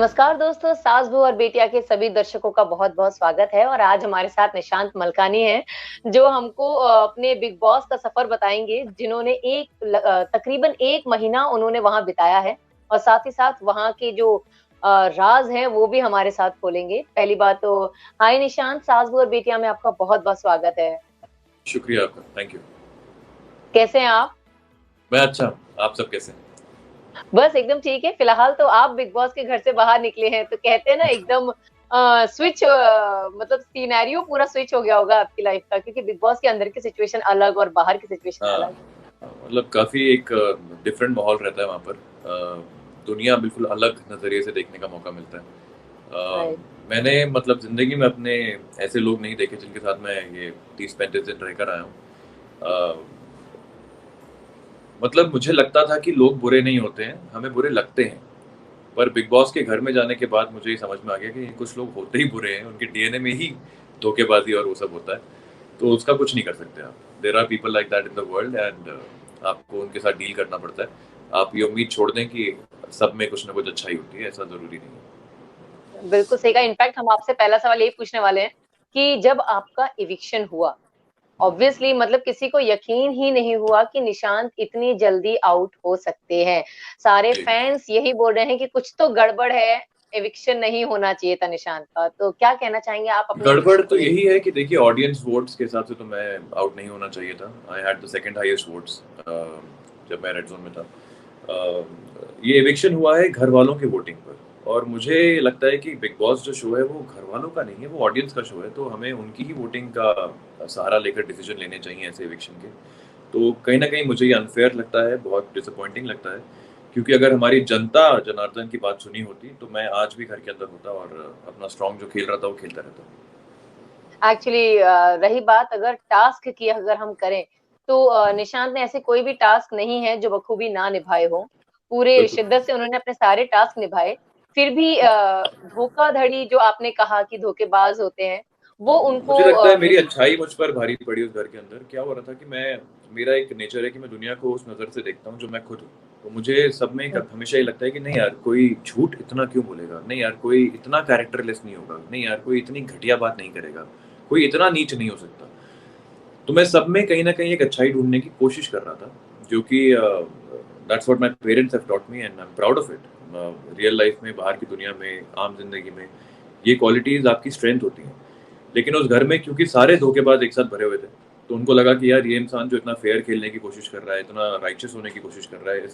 नमस्कार दोस्तों, सास बहू और बेटिया के सभी दर्शकों का बहुत-बहुत स्वागत है और आज हमारे साथ निशांत मलकानी हैं, जो हमको अपने बिग बॉस का सफ़र बताएँगे, जिन्होंने तकरीबन 1 महीना उन्होंने वहाँ बिताया है और साथ ही साथ वहाँ के जो राज़ हैं, वो भी हमारे साथ खोलेंगे। पहली बात तो हाय निशांत, सास बहू और बेटिया में आपका बहुत-बहुत स्वागत है। शुक्रिया आपका, थैंक यू। कैसे हैं आप? मैं अच्छा हूँ, आप सब कैसे हैं? बस एकदम ठीक है। फिलहाल तो आप बिग बॉस के घर से बाहर निकले हैं, तो कहते हैं ना एकदम स्विच मतलब सिनेरियो पूरा स्विच हो गया होगा आपकी लाइफ का क्योंकि बिग बॉस के अंदर की सिचुएशन अलग और बाहर की सिचुएशन हाँ, अलग। मतलब काफ़ी एक डिफरेंट माहौल रहता है वहाँ पर। दुनिया बिल्कुल अलग नज़रिए से देखने का मौका मिलता है। राइट। मैंने मतलब ज़िंदगी में अपने ऐसे लोग नहीं देखे जिनके साथ मैं ये 30-35 दिन रहकर आया हूँ। अ, मतलब मुझे लगता था कि लोग बुरे नहीं होते हैं, हमें बुरे लगते हैं। पर बिग बॉस के घर में जाने के बाद मुझे ये समझ में आ गया कि कुछ लोग होते ही बुरे हैं, उनके डीएनए में ही धोखेबाज़ी और वो सब होता है। तो उसका कुछ नहीं कर सकते आप। There are people like that in the world and आपको उनके साथ डील करना पड़ता है। आप ये उम्मीद छोड़ दें कि सब में कुछ ना कुछ अच्छाई होती है, ऐसा ज़रूरी नहीं है। बिल्कुल सही कहा। इनफैक्ट हम आपसे पहला सवाल यही पूछने वाले हैं कि जब आपका इविक्शन हुआ, ऑब्वियसली मतलब किसी को यकीन ही नहीं हुआ कि निशांत इतनी जल्दी आउट हो सकते हैं। सारे जी। फैन्स यही बोल रहे हैं कि कुछ तो गड़बड़ है, एविक्शन नहीं होना चाहिए था निशांत का। तो क्या कहना चाहेंगे आप अपने गड़बड़ एविक्शन को तो लेके? यही है कि देखिए ऑडियंस वोट्स के हिसाब से तो मैं आउट नहीं होना चाहिए था। I had the second highest votes जब मैं रेड ज़ोन में था। ये एविक्शन हुआ है घरवालों की वोटिंग पर और मुझे लगता है कि बिग बॉस जो शो है वो घरवालों का नहीं है, वो ऑडियंस का शो है, तो हमें उनकी ही वोटिंग का सहारा लेकर डिसीजन लेने चाहिए ऐसे एविक्शन के। तो कहीं न कहीं मुझे ये अनफ़ेयर लगता है, बहुत डिसअपॉइंटिंग लगता है, क्योंकि अगर हमारी जनता जनार्दन की बात सुनी होती, तो मैं आज भी घर के अंदर होता और अपना स्ट्रॉन्ग जो खेल रहा था, वो खेलता रहता। एक्चुअली रही बात अगर टास्क की अगर हम करें, तो निशांत ने ऐसे कोई भी टास्क नहीं है जो बखूबी ना निभाए हों। पूरे बिल्कुल। शिद्दत से उन्होंने अपने सारे टास्क निभाए। फिर भी धोखाधड़ी जो आपने कहा कि धोखेबाज होते हैं, वो उनको मुझे लगता है मेरी मिली। अच्छाई मुझ पर भारी पड़ी उस घर के अंदर। क्या हो रहा था कि मेरा एक नेचर है कि मैं दुनिया को उस नज़र से देखता हूँ जो मैं खुद हूँ। तो मुझे सब में एक हुँ, हमेशा ये लगता है कि नहीं यार, कोई झूठ इतना क्यों बोलेगा? नहीं यार, कोई इतना कैरेक्टरलेस नहीं होगा। नहीं यार, कोई इतनी घटिया बात नहीं करेगा। कोई इतना नीच नहीं हो सकता। तो मैं सब में कहीं न कहीं एक अच्छाई ढूँढने की कोशिश कर रहा था, जो कि that's what my parents have taught me and I am proud of it. Real life में, बाहर की दुनिया में, आम ज़िंदगी में, ये क्वालिटीज़ आपकी स्ट्रेंथ होती हैं। लेकिन उस घर में क्योंकि सारे धोखेबाज एक साथ भरे हुए थे, तो उनको लगा कि यार ये इंसान जो इतना फेयर खेलने की कोशिश कर रहा है, इतना राइचियस होने की कोशिश कर रहा है,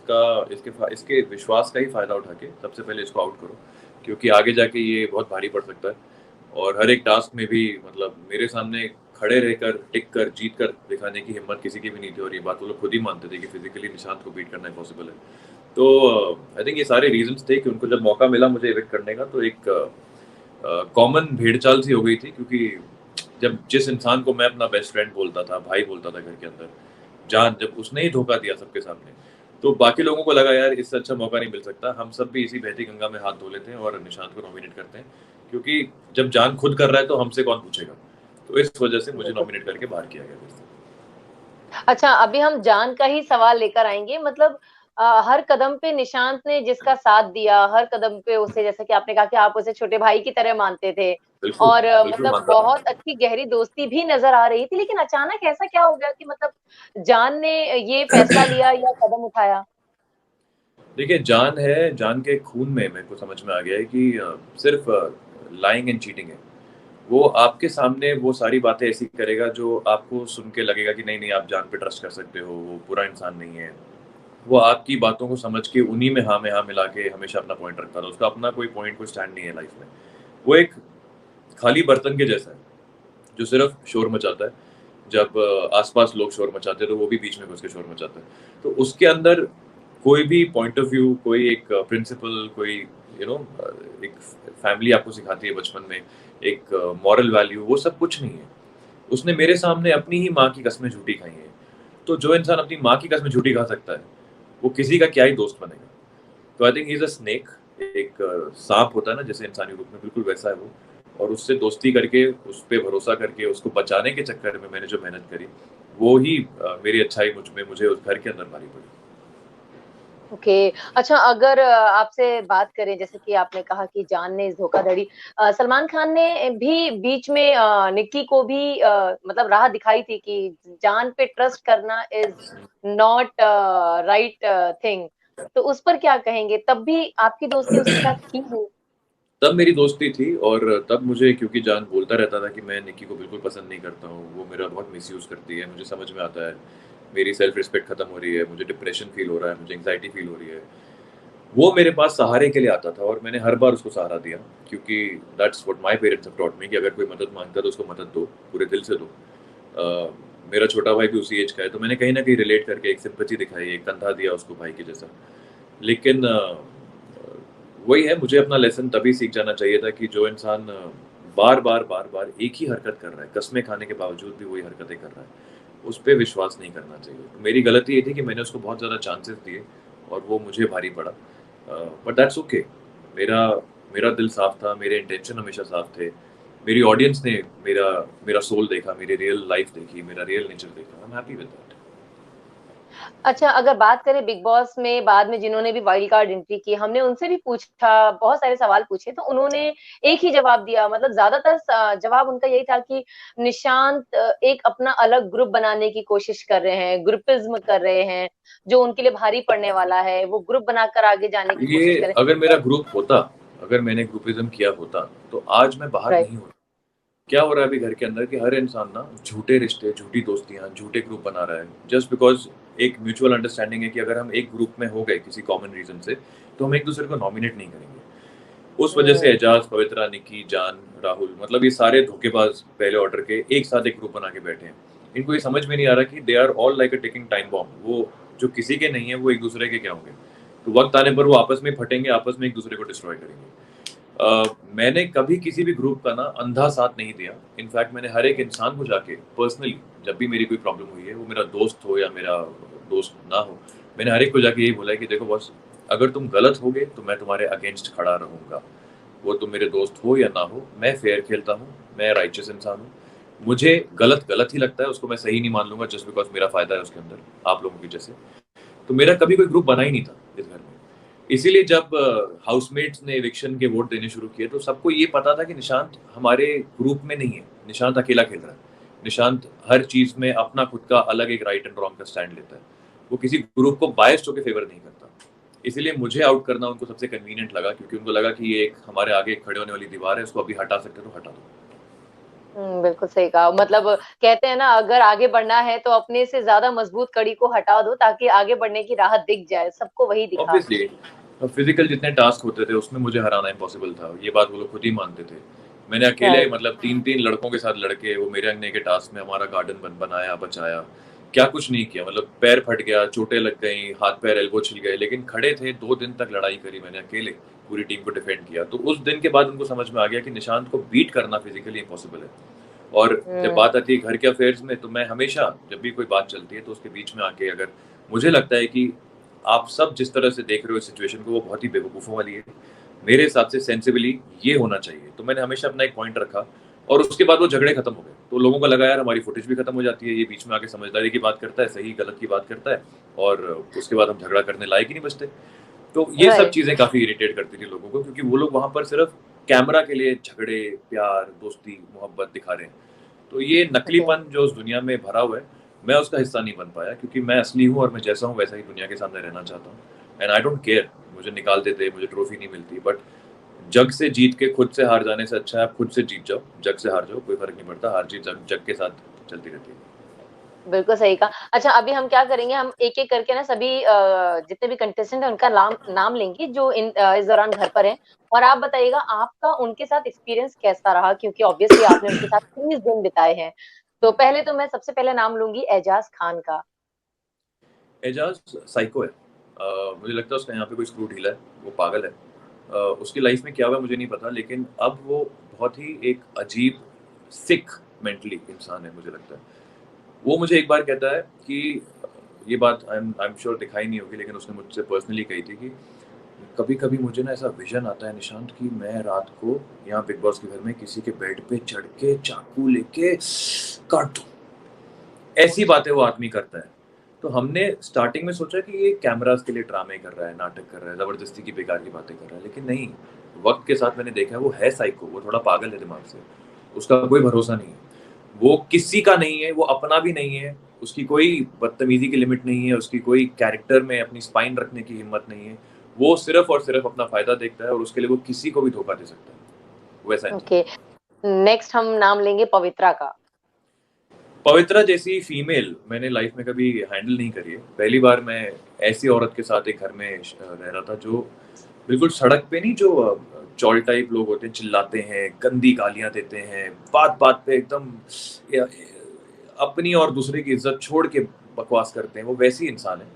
इसके विश्वास का ही फ़ायदा उठा के सबसे पहले इसको आउट करो, क्योंकि आगे जाके ये बहुत भारी पड़ सकता है। और हर एक टास्क में भी मतलब मेरे सामने खड़े रहकर, टिक कर, जीत कर दिखाने की हिम्मत किसी की भी नहीं थी और ये बात वो लोग खुद ही मानते थे कि फिज़िकली निशांत को बीट करना इम्पॉसिबल है। तो आई थिंक ये सारे रीज़न्स थे कि उनको जब मौका मिला मुझे इविक्ट करने का, तो एक कॉमन भेड़-चाल सी हो गई थी, क्योंकि जब जिस इंसान को मैं अपना बेस्ट फ्रेंड बोलता था, भाई बोलता था घर के अंदर, जान जब उसने ही धोखा दिया सबके सामने, तो बाकी लोगों को लगा यार इससे अच्छा मौका नहीं मिल सकता। हम सब भी इसी बहती गंगा में हाथ धो लेते हैं और निशांत को नॉमिनेट करते हैं, क्योंकि जब जान खुद कर रहा है तो हमसे कौन पूछेगा? तो इस वजह से मुझे बिल्कुल। नॉमिनेट करके बाहर किया गया फिर से। अच्छा, अभी हम जान का ही सवाल लेकर आएँगे मतलब हर कदम पे निशांत ने जिसका साथ दिया, हर कदम पे उसे जैसा कि आपने कहा कि आप उसे छोटे भाई की तरह मानते थे बिल्कुल, और बिल्कुल मतलब मानता था। बहुत अच्छी गहरी दोस्ती भी नज़र आ रही थी, लेकिन अचानक ऐसा क्या हो गया कि मतलब जान ने ये फैसला लिया या कदम उठाया? देखिए, जान है, जान के खून में मेरे को समझ में आ गया है कि सिर्फ़ लाइंग एंड चीटिंग है। वो आपके सामने वो सारी बातें ऐसी करेगा जो आपको सुन के लगेगा कि नहीं-नहीं आप जान पे ट्रस्ट कर सकते हो, वो बुरा इंसान नहीं है। वो आपकी बातों को समझ के उन्हीं में हाँ मिला के हमेशा अपना पॉइंट रखता था। उसका अपना कोई पॉइंट, कोई स्टैंड नहीं है लाइफ़ में। वो एक खाली बर्तन के जैसा है, जो सिर्फ़ शोर मचाता है। जब आस-पास लोग शोर मचाते हैं, तो वो भी बीच में घुस के शोर मचाता है। तो उसके अंदर कोई भी पॉइंट ऑफ व्यू, कोई एक प्रिंसिपल, कोई यू नो एक फैमिली आपको सिखाती है बचपन में, एक मॉरल वैल्यू, वो सब कुछ नहीं है। उसने मेरे सामने अपनी ही माँ की कसमें झूठी खाई हैं। तो जो इंसान अपनी माँ की कसमें झूठी खा सकता है, वो किसी का क्या ही दोस्त बनेगा। तो I think he is a snake, एक साँप होता है ना जैसे इंसानी रूप में, बिल्कुल वैसा है वो। और उससे दोस्ती करके, उस पे भरोसा करके, उसको बचाने के चक्कर में मैंने जो मेहनत करी, वो ही मेरी अच्छाई मुझे उस घर के अंदर भारी पड़ी। ओके। अच्छा, अगर आपसे बात करें, जैसे कि आपने कहा कि जान ने इस धोखाधड़ी, सलमान खान ने भी बीच में निक्की को भी मतलब राह दिखाई थी कि जान पे ट्रस्ट करना इज़ नॉट राइट थिंग। तो उस पर क्या कहेंगे? तब भी आपकी दोस्ती उसके साथ थी ही। तब मेरी दोस्ती थी और तब मुझे क्योंकि जान बोलता रहता था कि मैं निक्की को बिल्कुल पसंद नहीं करता हूँ, वो मेरा बहुत मिसयूज़ करती है, मुझे समझ में आता है, मेरी सेल्फ रिस्पेक्ट खत्म हो रही है, मुझे डिप्रेशन फ़ील हो रहा है, मुझे एंग्ज़ायटी फ़ील हो रही है। वो मेरे पास सहारे के लिए आता था और मैंने हर बार उसको सहारा दिया क्योंकि that's what my parents have taught me कि अगर कोई मदद माँगता है तो उसको मदद दो, पूरे दिल से दो। मेरा छोटा भाई भी उसी एज का है, तो मैंने कहीं न कहीं रिलेट करके एक सिम्पैथी दिखाई, एक कंधा दिया उसको भाई के जैसा। लेकिन वही है, मुझे अपना लेसन तभी सीख जाना चाहिए था कि जो इंसान बार-बार, बार-बार एक ही हरकत कर रहा है, कसमें खाने के बावजूद भी वही हरकतें कर रहा है, उस पे विश्वास नहीं करना चाहिए। तो मेरी गलती ये थी कि मैंने उसको बहुत ज़्यादा चांसेस दिए और वो मुझे भारी पड़ा। But that's okay. मेरा मेरा दिल साफ था, मेरे इंटेंशन हमेशा साफ थे। मेरी ऑडियंस ने मेरा मेरा सोल देखा, मेरी रियल लाइफ़ देखी, मेरा रियल नेचर देखा। I am happy with that. अच्छा, अगर बात करें बिग बॉस में बाद में जिन्होंने भी वाइल्ड कार्ड एंट्री की, हमने उनसे भी पूछा, बहुत सारे सवाल पूछे, तो उन्होंने एक ही जवाब दिया। मतलब ज़्यादातर जवाब उनका यही था कि निशांत एक अपना अलग ग्रुप बनाने की कोशिश कर रहे हैं, ग्रुपिज़्म कर रहे हैं, जो उनके लिए भारी पड़ने वाला है, वो ग्रुप बनाकर आगे जाने की ये कोशिश कर रहे अगर हैं। मेरा ग्रुप होता, अगर मैंने ग्रुपिज़्म किया होता, तो आज मैं बाहर राइट, नहीं होता। क्या हो रहा है अभी घर के अंदर कि हर इंसान ना झूठे रिश्ते, झूठी दोस्तियाँ, झूठे ग्रुप बना रहा है। जस्ट बिकॉज़ एक म्यूचुअल अंडरस्टैंडिंग है कि अगर हम एक ग्रुप में हो गए किसी कॉमन रीज़न से, तो हम एक-दूसरे को नॉमिनेट नहीं करेंगे। उस वजह से हुँ, एजाज़, पवित्रा, निक्की, जान, राहुल मतलब ये सारे धोखेबाज पहले ऑर्डर के एक साथ एक ग्रुप बना के बैठे हैं। इनको ये समझ में नहीं आ रहा कि they are all like a ticking time bomb. वो जो किसी के नहीं है, वो एक-दूसरे के क्या होंगे? तो वक़्त आने पर वो आपस में फटेंगे, आपस में एक-दूसरे को डिस्ट्रॉय करेंगे। मैंने कभी किसी भी ग्रुप का ना अंधा साथ नहीं दिया। इनफैक्ट मैंने हर एक इंसान को जाके पर्सनली जब भी मेरी कोई प्रॉब्लम हुई है, वो मेरा दोस्त हो या मेरा दोस्त ना हो, मैंने हर एक को जाके यही बोला है कि देखो बॉस, अगर तुम गलत होगे तो मैं तुम्हारे अगेंस्ट खड़ा रहूँगा। वो तुम मेरे दोस्त हो या ना हो, मैं फेयर खेलता हूँ, मैं राइचियस इंसान हूँ। मुझे गलत गलत ही लगता है, उसको मैं सही नहीं मान लूँगा जस्ट बिकॉज़ मेरा फ़ायदा है उसके अंदर, आप लोगों की जैसे। तो मेरा कभी कोई ग्रुप बना ही नहीं था इस घर में। इसीलिए जब हाउसमेट्स ने इविक्शन के वोट देने शुरू किए, तो सबको ये पता था कि निशांत हमारे ग्रुप में नहीं है, निशांत अकेला खेल रहा है। निशांत हर चीज़ में अपना खुद का अलग एक राइट एंड रॉन्ग का स्टैंड लेता है। वो किसी ग्रुप को बायस्ड होके फ़ेवर नहीं करता। इसीलिए मुझे आउट करना उनको सबसे कन्वीनिएंट लगा क्योंकि उनको लगा कि ये एक हमारे आगे खड़े होने वाली दीवार है, इसको अभी हटा सकते हैं तो हटा दो। बिल्कुल सही कहा। मतलब कहते हैं ना, अगर आगे बढ़ना है तो अपने से ज़्यादा मज़बूत कड़ी को हटा दो ताकि आगे बढ़ने की राह दिख जाए, सबको वही दिखा। ऑब्वियसली फिजिकल जितने टास्क होते थे उसमें मुझे हराना इम्पॉसिबल था, ये बात वो लोग खुद ही मानते थे। मैंने अकेले राइट। मतलब 3-3 लड़कों के साथ लड़के वो मेरे अंगने के टास्क में हमारा गार्डन बनाया, बचाया। क्या कुछ नहीं किया, मतलब पैर फट गया, चोटें लग गईं, हाथ-पैर एल्बो छिल गए, लेकिन खड़े थे, 2 दिन तक लड़ाई करी मैंने अकेले, पूरी टीम को डिफेंड किया। तो उस दिन के बाद उनको समझ में आ गया कि निशांत को बीट करना फिजिकली इम्पॉसिबल है। और जब हुँ, बात आती है घर के अफेयर्स में, तो मैं हमेशा जब भी कोई बात चलती है तो उसके बीच में आके अगर मुझे लगता है कि आप सब जिस तरह से देख रहे हो इस सिचुएशन को वो बहुत ही बेवकूफ़ों वाली है। मेरे हिसाब से सेंसिबली ये होना चाहिए। तो मैंने हमेशा अपना एक पॉइंट रखा और उसके बाद वो झगड़े खत्म हो गए। तो लोगों को लगा यार हमारी फुटेज भी खत्म हो जाती है, ये बीच में आके समझदारी की बात करता है, सही गलत की बात करता है और उसके बाद हम झगड़ा करने लायक ही नहीं बचते। तो ये सब राइट। चीज़ें काफ़ी इरिटेट करती थी लोगों को क्योंकि वो लोग वहाँ पर सिर्फ़ कैमरा के लिए झगड़े, प्यार, दोस्ती, मोहब्बत दिखा रहे हैं। तो ये ओके। नकलीपन जो उस दुनिया में भरा हुआ है, मैं उसका हिस्सा नहीं बन पाया क्योंकि मैं असली हूँ और मैं जैसा हूँ वैसा ही दुनिया के सामने रहना चाहता हूँ। एंड आई डोंट केयर मुझे निकाल देते, मुझे ट्रॉफी नहीं मिलती बट जग से जीत के खुद से हार जाने से अच्छा है आप खुद से जीत जाओ, जग से हार जाओ, कोई फ़र्क नहीं पड़ता, हार-जीत जग जग के साथ चलती रहती है। बिल्कुल सही कहा। अच्छा, अभी हम क्या करेंगे, हम एक-एक करके ना सभी जितने भी कंटेस्टेंट हैं उनका नाम नाम लेंगे जो इस दौरान घर पर हैं, और आप बताइएगा आपका उनके साथ एक्सपीरियंस कैसा रहा? क्योंकि ऑब्वियसली आपने उनके साथ 30 दिन बिताए हैं। तो पहले तो मैं सबसे पहले नाम लूँगी एजाज़ खान का। एजाज़ साइको है। मुझे लगता है उसका यहाँ पे कोई स्क्रू ढीला है, वो पागल है। उसकी लाइफ़ में क्या हुआ है मुझे नहीं पता लेकिन अब वो बहुत ही एक अजीब सिक मेंटली इंसान है मुझे लगता है। वो मुझे एक बार कहता है कि ये बात आई एम श्योर दिखाई नहीं होगी लेकिन उसने मुझसे पर्सनली कही थी कि कभी-कभी मुझे ना ऐसा विज़न आता है निशांत कि मैं रात को यहाँ बिग बॉस के घर में किसी के बेड पे चढ़ के चाकू लेके काट दूँ। ऐसी बातें वो आदमी करता है। तो हमने स्टार्टिंग में सोचा कि ये कैमरास के लिए ड्रामे कर रहा है, नाटक कर रहा है, ज़बरदस्ती की बेकार की बातें कर रहा है, लेकिन नहीं, वक़्त के साथ मैंने देखा है वो है साइको, वो थोड़ा पागल है दिमाग से, उसका कोई भरोसा नहीं है। वो किसी का नहीं है, वो अपना भी नहीं है, उसकी कोई बदतमीज़ी की लिमिट नहीं है, उसकी कोई कैरेक्टर में अपनी स्पाइन रखने की हिम्मत नहीं है। वो सिर्फ़ और सिर्फ़ अपना फ़ायदा देखता है और उसके लिए वो किसी को भी धोखा दे सकता है। वैसा इंसान। ओके, नेक्स्ट हम नाम लेंगे पवित्रा का। पवित्रा जैसी फीमेल मैंने लाइफ में कभी हैंडल नहीं करी है। पहली बार मैं ऐसी औरत के साथ एक घर में रह रहा था जो बिल्कुल सड़क पे नहीं, जो चौल टाइप लोग होते हैं, चिल्लाते हैं, गंदी गालियाँ देते हैं, बात-बात पे एकदम या अपनी और दूसरे की इज़्ज़त छोड़ के बकवास करते हैं, वो वैसी इंसान है।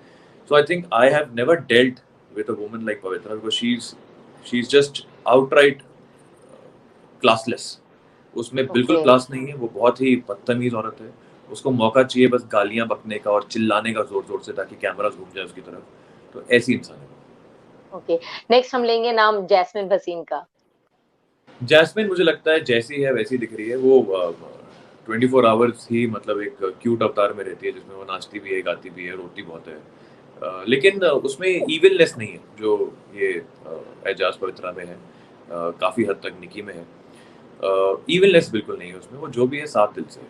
So I think I have never dealt with a woman like Pavitra because she is just outright classless. उसमें बिल्कुल ओके, क्लास नहीं है, वो बहुत ही बदतमीज़ औरत है। उसको मौका चाहिए बस गालियाँ बकने का और चिल्लाने का ज़ोर-ज़ोर से ताकि कैमराज़ घूम जाए उसकी तरफ। तो ऐसी इंसान है वो। ओके, नेक्स्ट हम लेंगे नाम जैस्मिन भसीन का। जैस्मिन मुझे लगता है जैसी है वैसी दिख रही है। वो 24 आवर्स ही मतलब एक क्यूट अवतार में रहती है जिसमें वो नाचती भी है, गाती भी है, रोती बहुत है। लेकिन उसमें इविलनेस नहीं है जो ये एजाज़ पवित्रा में है। काफ़ी हद तक निकी में है। इविलनेस बिल्कुल नहीं है उसमें, वो जो भी है साफ दिल से है।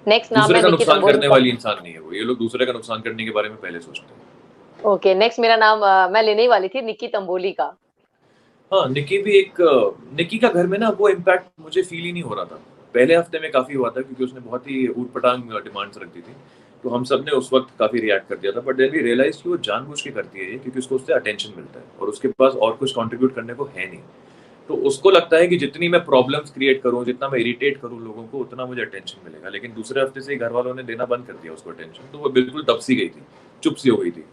नेक्स्ट नाम दूसरे है का निक्की नुकसान तंबोली करने का। वाली इंसान नहीं है वो। ये लोग दूसरे का नुकसान करने के बारे में पहले सोचते हैं। ओके, नेक्स्ट मेरा नाम मैं लेने ही वाली थी, निक्की तंबोली का। हाँ, निकी भी एक निकी का घर में ना वो इम्पैक्ट मुझे फ़ील ही नहीं हो रहा था। पहले हफ्ते में काफ़ी हुआ था क्योंकि उसने बहुत ही ऊट-पटांग डिमांड्स रख दी थी। तो हम सब ने उस वक़्त काफ़ी रिएक्ट कर दिया था, बट देन वी रियलाइज़ कि वो जानबूझ के करती है ये क्योंकि उसको उससे अटेंशन मिलता है और उसके पास और कुछ कंट्रीब्यूट करने को है नहीं। तो उसको लगता है कि जितनी मैं प्रॉब्लम्स क्रिएट करूँ, जितना मैं इरिटेट करूँ लोगों को, उतना मुझे अटेंशन मिलेगा। लेकिन दूसरे हफ्ते से ही घर वालों ने देना बंद कर दिया उसको अटेंशन, तो वो बिल्कुल दब सी गई थी, चुप सी हो गई थी।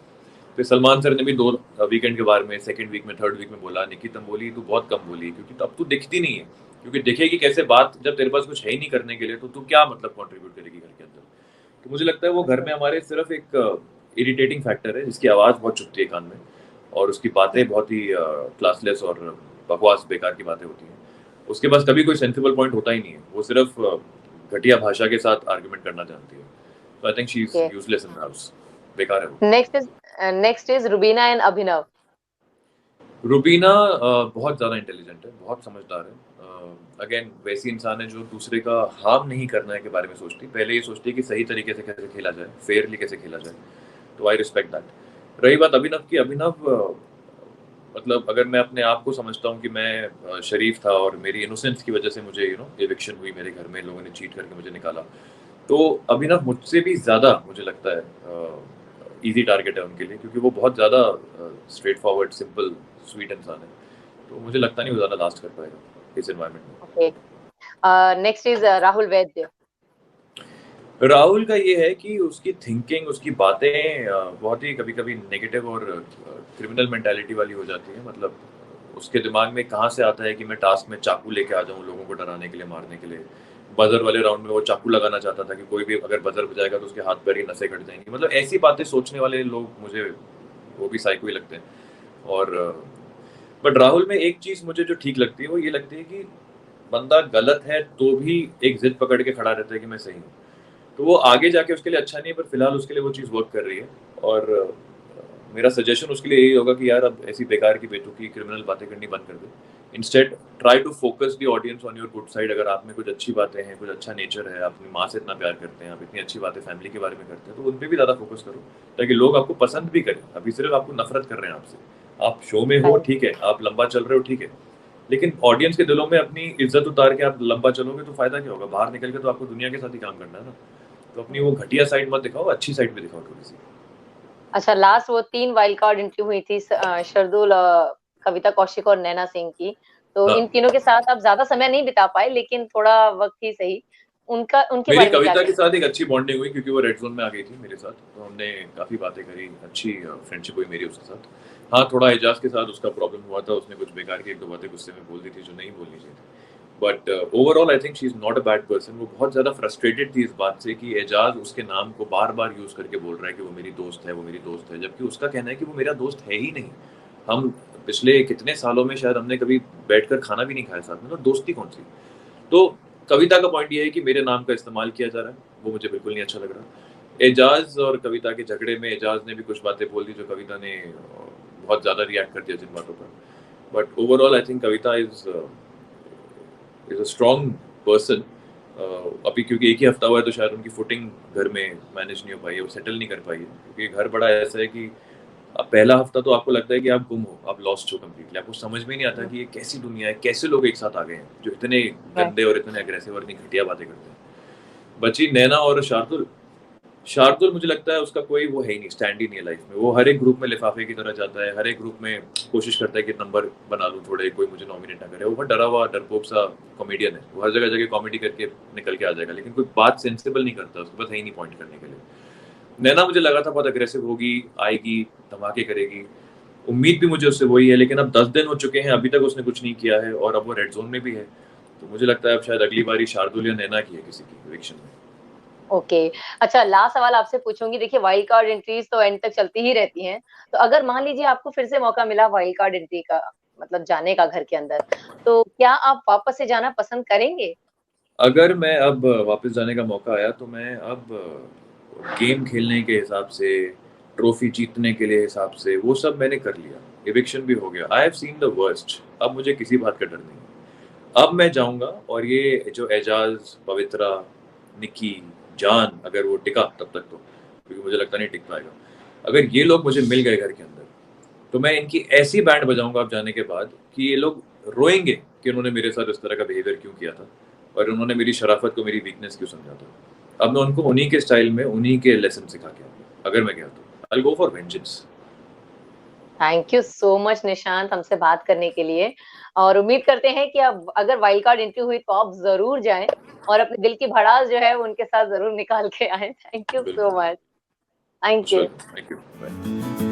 फिर सलमान सर ने भी 2 वीकेंड के बारे में, सेकंड वीक में, थर्ड वीक में बोला, निकी तुम बोली तू बहुत कम बोली क्योंकि अब तू दिखती नहीं है। क्योंकि दिखेगी कैसे बात जब तेरे पास कुछ है ही नहीं करने के लिए, तो तू क्या मतलब कंट्रीब्यूट करेगी घर के अंदर। तो मुझे लगता है वो घर में हमारे सिर्फ एक इरिटेटिंग फैक्टर है जिसकी आवाज़ बहुत चुभती है कान में और उसकी बातें बहुत ही क्लासलेस और बकवास बेकार की बातें होती हैं। उसके पास कभी कोई सेंसिबल पॉइंट होता ही नहीं है। वो सिर्फ घटिया भाषा के साथ आर्गुमेंट करना जानती है। तो I think she is okay, useless in the house. बेकार है वो। नेक्स्ट इज रुबीना एंड अभिनव। रुबीना बहुत ज़्यादा इंटेलिजेंट है, बहुत समझदार है। अगेन वैसी इंसान है जो दूसरे का हार्म नहीं करने के बारे में सोचती। पहले ये सोचती है कि सही तरीके से कैसे खेला जाए, फेयरली कैसे खेला जाए। तो आई रिस्पेक्ट दैट। रही बात अभिनव की, अभिनव मतलब अगर मैं अपने आप को समझता हूँ कि मैं शरीफ था और मेरी इनोसेंस की वजह से मुझे एविक्शन हुई मेरे घर में, लोगों ने चीट करके मुझे निकाला। तो अभिनव मुझसे भी ज़्यादा मुझे लगता है ईज़ी टारगेट है उनके लिए क्योंकि वो बहुत ज़्यादा स्ट्रेट फॉरवर्ड, सिंपल, स्वीट इंसान है। तो मुझे लगता नहीं वो ज़्यादा लास्ट कर पाएगा इस एनवायरनमेंट में। Okay, next is Rahul Vaidya. Rahul का ये है कि उसकी थिंकिंग, उसकी बातें बहुत ही कभी-कभी नेगेटिव और क्रिमिनल मेंटालिटी वाली हो जाती है। मतलब उसके दिमाग में कहाँ से आता है कि मैं टास्क में चाकू लेके आ जाऊँ लोगों को डराने के लिए, मारने के लिए। बज़र वाले राउंड में वो चाकू लगाना चाहता था कि कोई भी अगर बज़र बजाएगा तो उसके हाथ-पैर की नसें कट जाएँगी। मतलब ऐसी बातें सोचने वाले लोग मुझे वो भी साइको ही लगते हैं। और बट राहुल में एक चीज़ मुझे जो ठीक लगती है वो ये लगती है कि बंदा गलत है तो भी एक ज़िद पकड़ के खड़ा रहता है कि मैं सही हूँ। तो वो आगे जाके उसके लिए अच्छा नहीं है पर फिलहाल उसके लिए वो चीज़ वर्क कर रही है और मेरा सजेशन उसके लिए यही होगा कि यार अब ऐसी बेकार की बेतुकी क्रिमिनल बातें करनी बंद कर दे। Instead try to focus the audience on your good side. अगर आप में कुछ अच्छी बातें हैं, कुछ अच्छा नेचर है, आप अपनी माँ से इतना प्यार करते हैं, आप इतनी अच्छी बातें फैमिली के बारे में करते हैं, तो उन पे भी ज़्यादा फोकस करो ताकि लोग आपको पसंद भी करें। अभी सिर्फ आपको नफरत कर रहे हैं आपसे। आप शो में हाँ हो जी। ठीक है, आप लंबा चल रहे हो ठीक है, लेकिन ऑडियंस के दिलों में अपनी इज्जत उतार के आप लंबा चलोगे तो फायदा क्या होगा? बाहर निकल के तो आपको दुनिया के साथ ही काम करना है ना। तो अपनी वो घटिया साइड मत दिखाओ, अच्छी साइड भी दिखाओ थोड़ी-सी। अच्छा, लास्ट वो 3 वाइल्ड कार्ड एंट्री हुई थी शार्दुल, कविता कौशिक और नैना सिंह की। तो इन हाँ, तीनों के साथ आप ज़्यादा समय नहीं बिता पाए लेकिन थोड़ा वक़्त ही सही। उनके मेरी बारे में क्या कविता के कहेंगे? साथ एक अच्छी बॉन्डिंग हुई क्योंकि वो रेड ज़ोन में आ गई थी मेरे साथ, तो हमने काफ़ी बातें करी, अच्छी फ्रेंडशिप हुई मेरी उसके साथ। हाँ, थोड़ा एजाज़ के साथ उसका प्रॉब्लम हुआ था, उसने कुछ बेकार की 1-2 बातें गुस्से में बोल दी थी जो नहीं बोलनी चाहिए थी। But overall I think she is not a bad person. वो बहुत ज़्यादा फ्रस्ट्रेटेड थी इस बात से कि एजाज़ उसके नाम को बार-बार यूज़ करके बोल रहा है कि वो मेरी दोस्त है, वो मेरी दोस्त है, जबकि उसका कहना है कि वो मेरा दोस्त है ही नहीं। हम पिछले कितने सालों में शायद हमने कभी बैठकर खाना भी नहीं खाया साथ में, तो दोस्ती कौन-सी? तो कविता का पॉइंट ये है कि मेरे नाम का इस्तेमाल किया जा रहा है, वो मुझे बिल्कुल नहीं अच्छा लग रहा। एजाज और कविता के झगड़े में एजाज ने भी कुछ बातें बोल दी जो कविता ने बहुत ज्यादा रिएक्ट कर दिया जिन बातों पर। But overall I think Kavita is a strong person. अभी क्योंकि एक ही हफ्ता हुआ है तो शायद उनकी फुटिंग घर में मैनेज नहीं हो पाई है, वो सेटल नहीं कर पाई है, क्योंकि घर बड़ा ऐसा है कि अब पहला हफ्ता तो आपको लगता है कि आप गुम हो, आप लॉस्ट हो कंप्लीटली, आपको समझ में नहीं आता कि ये कैसी दुनिया है, कैसे लोग एक साथ आ गए हैं जो इतने गंदे और इतने अग्रेसिव और इतनी घटिया बातें करते हैं। बची नैना और शार्दुल। शार्दुल मुझे लगता है उसका कोई वो है ही नहीं, स्टैंड ही नहीं है लाइफ में। वो हर एक ग्रुप में लिफाफे की तरह जाता है, हर एक ग्रुप में कोशिश करता है कि नंबर बना लूं थोड़े, कोई मुझे नॉमिनेट ना करे। वो बहुत डरा हुआ डरपोक सा कॉमेडियन है, वो हर जगह जगह कॉमेडी करके निकल के आ जाएगा, लेकिन कोई बात सेंसिबल नहीं करता, उसके पास है ही नहीं पॉइंट करने के लिए। नैना मुझे लगा था बहुत अग्रेसिव होगी, आएगी, धमाके करेगी, उम्मीद भी मुझे उससे वही है, लेकिन अब 10 दिन हो चुके हैं, अभी तक उसने कुछ नहीं किया है और अब वो रेड जोन में भी है। तो मुझे लगता है अब शायद अगली बारी शार्दुल या नैना की है किसी की इलेक्शन में। ओके। अच्छा, लास्ट सवाल आपसे पूछूंगी। देखिए, वाइल्ड कार्ड एंट्रीज तो एंड तक चलती ही रहती हैं, तो अगर मान लीजिए आपको फिर से मौका मिला वाइल्ड कार्ड एंट्री का, मतलब जाने का घर के अंदर, तो क्या आप वापस से जाना पसंद करेंगे? अगर मैं अब वापस जाने का मौका आया तो मैं अब गेम खेलने के हिसाब से, ट्रॉफी जीतने के लिए हिसाब से, वो सब मैंने कर लिया। इविक्शन भी हो गया, I have seen the worst. अब मुझे किसी बात का डर नहीं है। अब मैं जाऊंगा और ये जो एजाज, पवित्रा, निकी, जान, अगर वो टिका तब तक तो, क्योंकि मुझे लगता नहीं टिक पाएगा, अगर ये लोग मुझे मिल गए घर के अंदर, तो मैं इनकी ऐसी बैंड बजाऊंगा अब जाने के बाद कि ये लोग रोएंगे कि उन्होंने मेरे साथ इस तरह का बिहेवियर क्यों किया था और उन्होंने मेरी शराफत को मेरी वीकनेस क्यों समझा था। अब मैं उनको उन्हीं के स्टाइल में उन्हीं के लेसन सिखा के आऊंगा अगर मैं गया तो। I go for vengeance. Thank you so much Nishant, हमसे बात करने के लिए। और उम्मीद करते हैं कि अब अगर वाइल्ड कार्ड एंट्री हुई तो आप जरूर जाएं और अपने दिल की भड़ास जो है उनके साथ जरूर निकाल के आए। थैंक यू सो बिल्कुल। मच। थैंक चलो, यू। Thank you, bye.